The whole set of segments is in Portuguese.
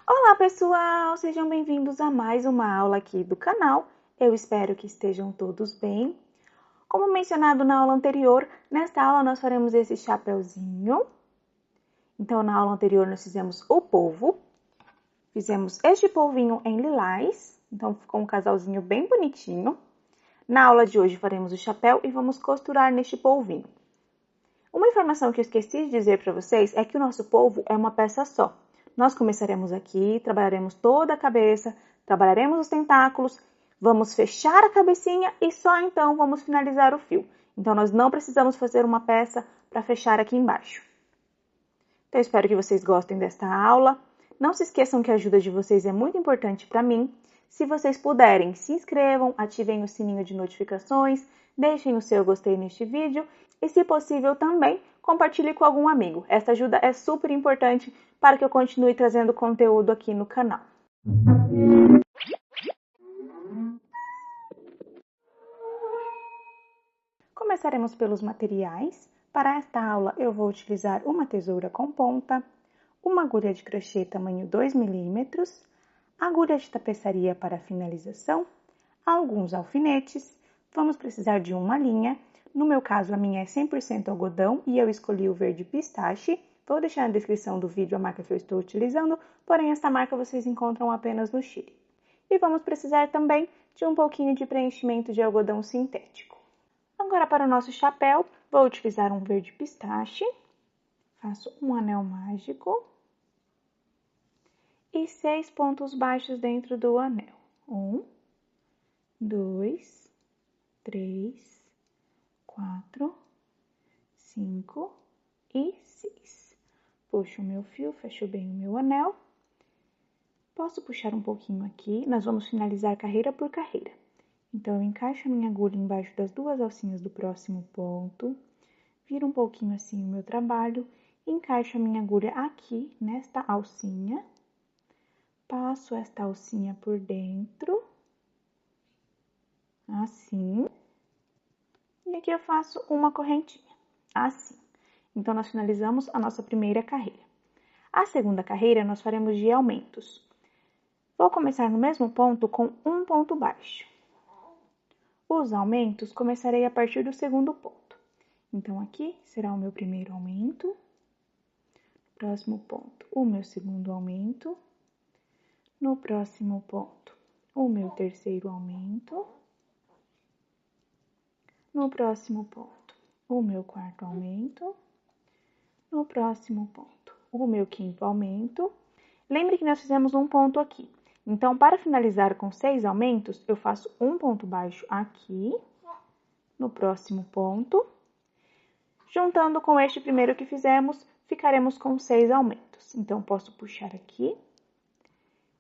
Olá pessoal, sejam bem-vindos a mais uma aula aqui do canal. Eu espero que estejam todos bem. Como mencionado na aula anterior, nesta aula nós faremos esse chapeuzinho. Então na aula anterior nós fizemos o polvo, fizemos este polvinho em lilás, então ficou um casalzinho bem bonitinho. Na aula de hoje faremos o chapéu e vamos costurar neste polvinho. Uma informação que eu esqueci de dizer para vocês é que o nosso polvo é uma peça só. Nós começaremos aqui, trabalharemos toda a cabeça, trabalharemos os tentáculos, vamos fechar a cabecinha e só então vamos finalizar o fio. Então, nós não precisamos fazer uma peça para fechar aqui embaixo. Então, eu espero que vocês gostem desta aula. Não se esqueçam que a ajuda de vocês é muito importante para mim. Se vocês puderem, se inscrevam, ativem o sininho de notificações, deixem o seu gostei neste vídeo e, se possível, também compartilhe com algum amigo. Essa ajuda é super importante para que eu continue trazendo conteúdo aqui no canal. Começaremos pelos materiais. Para esta aula, eu vou utilizar uma tesoura com ponta, uma agulha de crochê tamanho 2 mm, agulha de tapeçaria para finalização, alguns alfinetes, vamos precisar de uma linha. No meu caso, a minha é 100% algodão e eu escolhi o verde pistache. Vou deixar na descrição do vídeo a marca que eu estou utilizando, porém esta marca vocês encontram apenas no Chile. E vamos precisar também de um pouquinho de preenchimento de algodão sintético. Agora para o nosso chapéu, vou utilizar um verde pistache, faço um anel mágico e 6 pontos baixos dentro do anel. 1, 2, 3, 4, 5 e 6. Puxo o meu fio, fecho bem o meu anel. Posso puxar um pouquinho aqui, nós vamos finalizar carreira por carreira. Então, eu encaixo a minha agulha embaixo das duas alcinhas do próximo ponto, viro um pouquinho assim o meu trabalho, encaixo a minha agulha aqui nesta alcinha, passo esta alcinha por dentro, assim, e aqui eu faço uma correntinha, assim. Então, nós finalizamos a nossa primeira carreira. A segunda carreira, nós faremos de aumentos. Vou começar no mesmo ponto com um ponto baixo. Os aumentos começarei a partir do segundo ponto. Então, aqui será o meu primeiro aumento. Próximo ponto, o meu segundo aumento. No próximo ponto, o meu terceiro aumento. No próximo ponto, o meu quarto aumento. No próximo ponto, o meu quinto aumento. Lembre que nós fizemos um ponto aqui. Então, para finalizar com 6 aumentos, eu faço um ponto baixo aqui, no próximo ponto. Juntando com este primeiro que fizemos, ficaremos com 6 aumentos. Então, posso puxar aqui,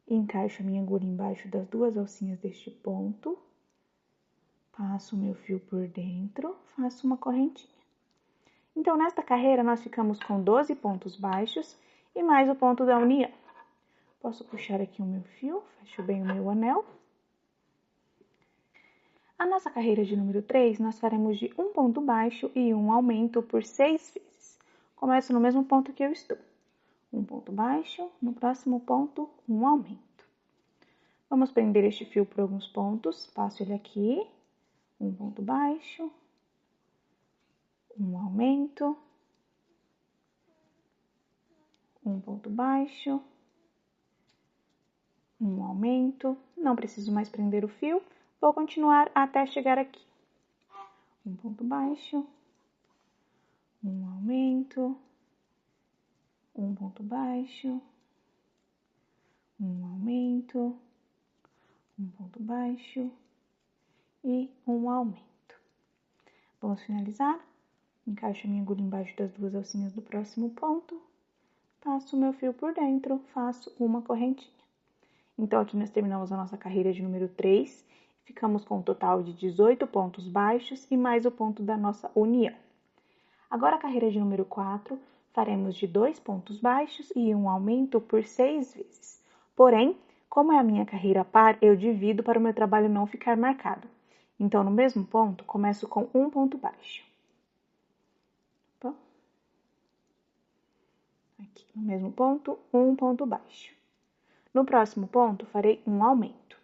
encaixo a minha agulha embaixo das duas alcinhas deste ponto, passo o meu fio por dentro, faço uma correntinha. Então, nesta carreira, nós ficamos com 12 pontos baixos e mais o ponto da união. Posso puxar aqui o meu fio, fecho bem o meu anel. A nossa carreira de número 3, nós faremos de um ponto baixo e um aumento por 6 vezes. Começo no mesmo ponto que eu estou. Um ponto baixo, no próximo ponto, um aumento. Vamos prender este fio por alguns pontos, passo ele aqui, um ponto baixo, um aumento, um ponto baixo, um aumento, não preciso mais prender o fio, vou continuar até chegar aqui. Um ponto baixo, um aumento, um ponto baixo, um aumento, um ponto baixo e um aumento. Vamos finalizar? Encaixo a minha agulha embaixo das duas alcinhas do próximo ponto, passo o meu fio por dentro, faço uma correntinha. Então, aqui nós terminamos a nossa carreira de número 3, ficamos com um total de 18 pontos baixos e mais o ponto da nossa união. Agora, a carreira de número 4, faremos de 2 pontos baixos e um aumento por 6 vezes. Porém, como é a minha carreira par, eu divido para o meu trabalho não ficar marcado. Então, no mesmo ponto, começo com um ponto baixo. Aqui, no mesmo ponto, um ponto baixo. No próximo ponto, farei um aumento.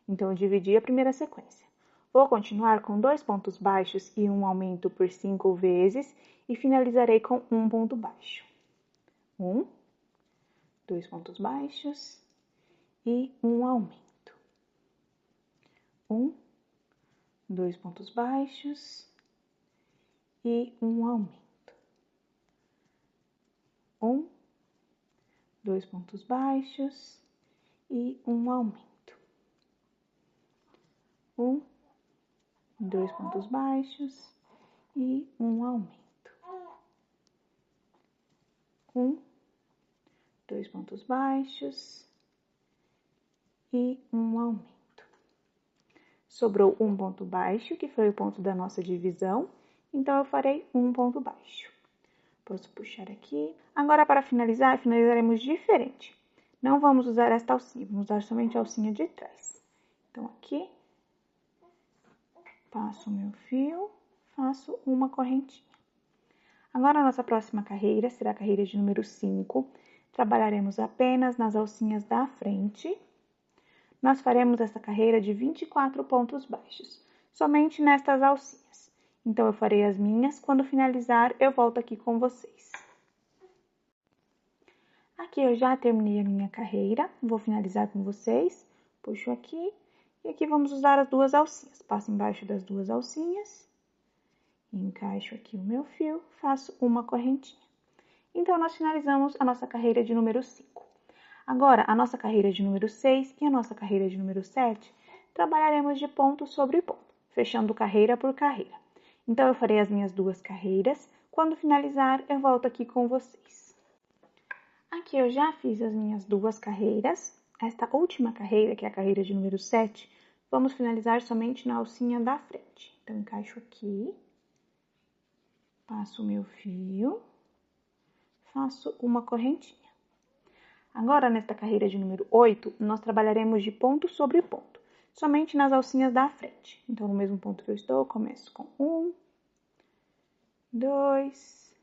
Então, eu dividi a primeira sequência. Vou continuar com 2 pontos baixos e um aumento por 5 vezes e finalizarei com um ponto baixo. 1, 2 pontos baixos e um aumento. 1, 2 pontos baixos e um aumento. 1, 2 pontos baixos e um aumento. 1, 2 pontos baixos e um aumento. 1, 2 pontos baixos e um aumento. Sobrou um ponto baixo, que foi o ponto da nossa divisão, então eu farei um ponto baixo. Posso puxar aqui. Agora, para finalizar, finalizaremos diferente. Não vamos usar esta alcinha, vamos usar somente a alcinha de trás. Então, aqui, passo o meu fio, faço uma correntinha. Agora, a nossa próxima carreira será a carreira de número 5. Trabalharemos apenas nas alcinhas da frente. Nós faremos essa carreira de 24 pontos baixos, somente nestas alcinhas. Então, eu farei as minhas, quando finalizar, eu volto aqui com vocês. Aqui eu já terminei a minha carreira, vou finalizar com vocês. Puxo aqui, e aqui vamos usar as duas alcinhas. Passo embaixo das duas alcinhas. Encaixo aqui o meu fio, faço uma correntinha. Então, nós finalizamos a nossa carreira de número 5. Agora, a nossa carreira de número 6 e a nossa carreira de número 7, trabalharemos de ponto sobre ponto, fechando carreira por carreira. Então, eu farei as minhas duas carreiras. Quando finalizar, eu volto aqui com vocês. Aqui eu já fiz as minhas duas carreiras. Esta última carreira, que é a carreira de número 7, vamos finalizar somente na alcinha da frente. Então, encaixo aqui. Passo o meu fio, faço uma correntinha. Agora, nesta carreira de número 8, nós trabalharemos de ponto sobre ponto, somente nas alcinhas da frente. Então, no mesmo ponto que eu estou, eu começo com 1, 2,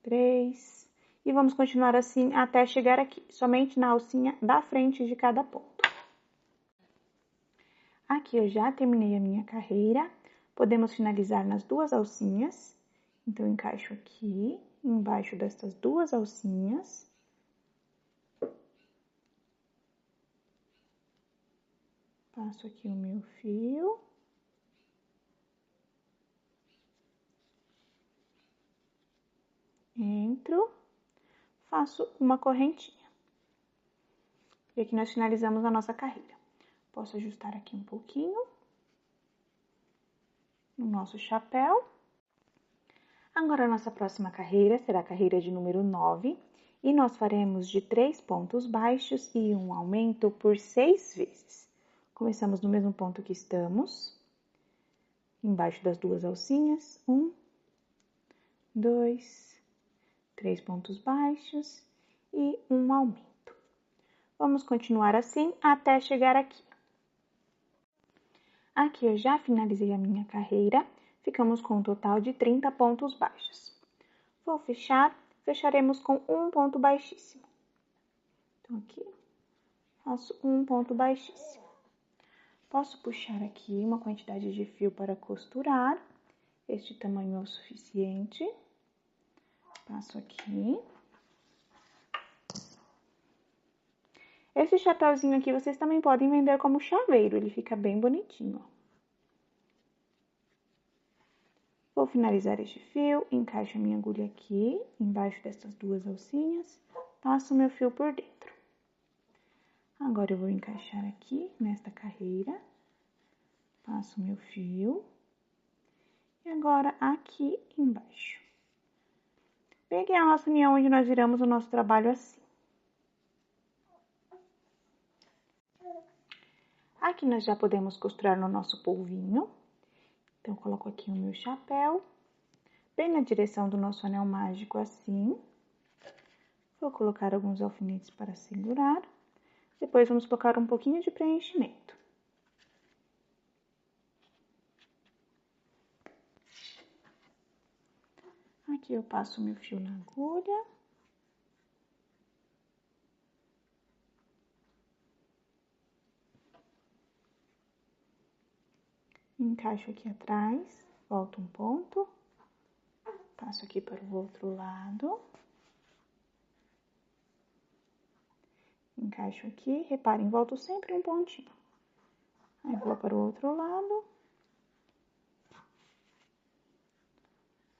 3, e vamos continuar assim até chegar aqui, somente na alcinha da frente de cada ponto. Aqui eu já terminei a minha carreira. Podemos finalizar nas duas alcinhas. Então, eu encaixo aqui, embaixo destas duas alcinhas. Passo aqui o meu fio. Entro, faço uma correntinha. E aqui nós finalizamos a nossa carreira. Posso ajustar aqui um pouquinho no nosso chapéu. Agora, a nossa próxima carreira será a carreira de número 9, e nós faremos de 3 pontos baixos e um aumento por 6 vezes. Começamos no mesmo ponto que estamos, embaixo das duas alcinhas, 1, 2, 3 pontos baixos e um aumento. Vamos continuar assim até chegar aqui. Aqui eu já finalizei a minha carreira. Ficamos com um total de 30 pontos baixos. Vou fechar, fecharemos com um ponto baixíssimo. Então, aqui, faço um ponto baixíssimo. Posso puxar aqui uma quantidade de fio para costurar. Este tamanho é o suficiente. Passo aqui. Esse chapéuzinho aqui vocês também podem vender como chaveiro, ele fica bem bonitinho, ó. Vou finalizar este fio, encaixo a minha agulha aqui, embaixo dessas duas alcinhas, passo o meu fio por dentro. Agora, eu vou encaixar aqui, nesta carreira, passo o meu fio, e agora aqui embaixo. Peguei a nossa união onde nós viramos o nosso trabalho assim. Aqui nós já podemos costurar no nosso polvinho. Então, eu coloco aqui o meu chapéu, bem na direção do nosso anel mágico, assim. Vou colocar alguns alfinetes para segurar. Depois, vamos colocar um pouquinho de preenchimento. Aqui eu passo o meu fio na agulha. Encaixo aqui atrás, volto um ponto, passo aqui para o outro lado. Encaixo aqui, reparem, volto sempre um pontinho. Aí, vou para o outro lado.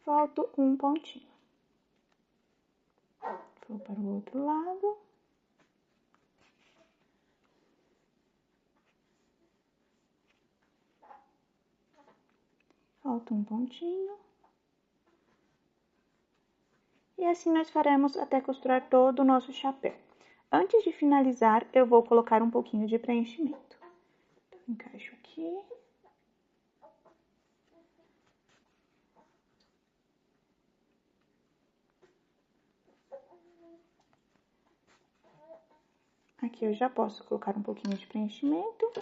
Volto um pontinho. Vou para o outro lado. Volto um pontinho. E assim nós faremos até costurar todo o nosso chapéu. Antes de finalizar, eu vou colocar um pouquinho de preenchimento. Então, encaixo aqui. Aqui eu já posso colocar um pouquinho de preenchimento.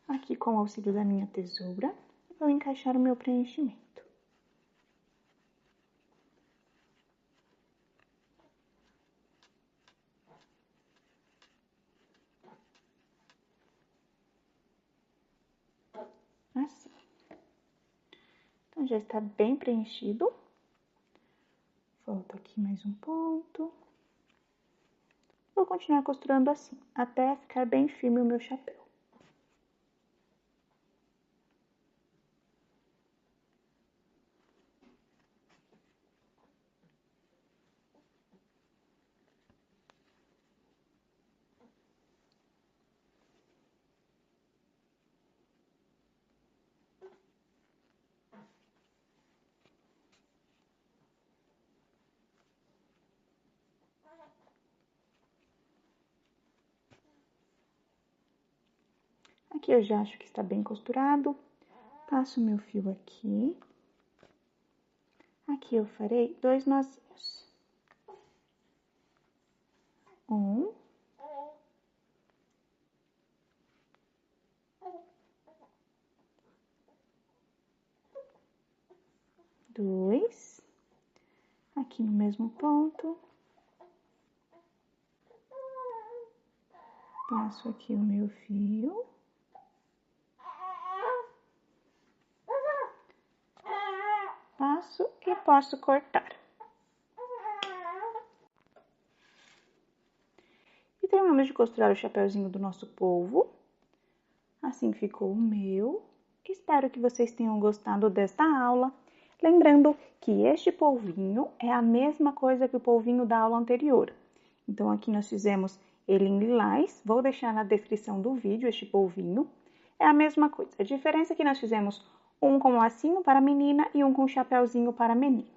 Aqui, com o auxílio da minha tesoura, vou encaixar o meu preenchimento. Assim. Então, já está bem preenchido. Volto aqui mais um ponto. Vou continuar costurando assim, até ficar bem firme o meu chapéu. Aqui eu já acho que está bem costurado. Passo o meu fio aqui. Aqui eu farei 2 nozinhos. 1. 2. Aqui no mesmo ponto. Passo aqui o meu fio. Passo e posso cortar. E terminamos de costurar o chapeuzinho do nosso polvo. Assim ficou o meu. Espero que vocês tenham gostado desta aula. Lembrando que este polvinho é a mesma coisa que o polvinho da aula anterior. Então, aqui nós fizemos ele em lilás. Vou deixar na descrição do vídeo este polvinho. É a mesma coisa. A diferença é que nós fizemos um com lacinho para menina e um com chapeuzinho para menino.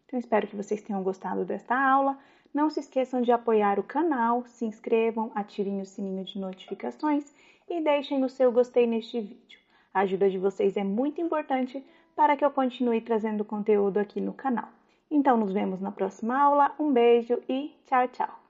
Então, espero que vocês tenham gostado desta aula. Não se esqueçam de apoiar o canal, se inscrevam, ativem o sininho de notificações e deixem o seu gostei neste vídeo. A ajuda de vocês é muito importante para que eu continue trazendo conteúdo aqui no canal. Então, nos vemos na próxima aula. Um beijo e tchau, tchau!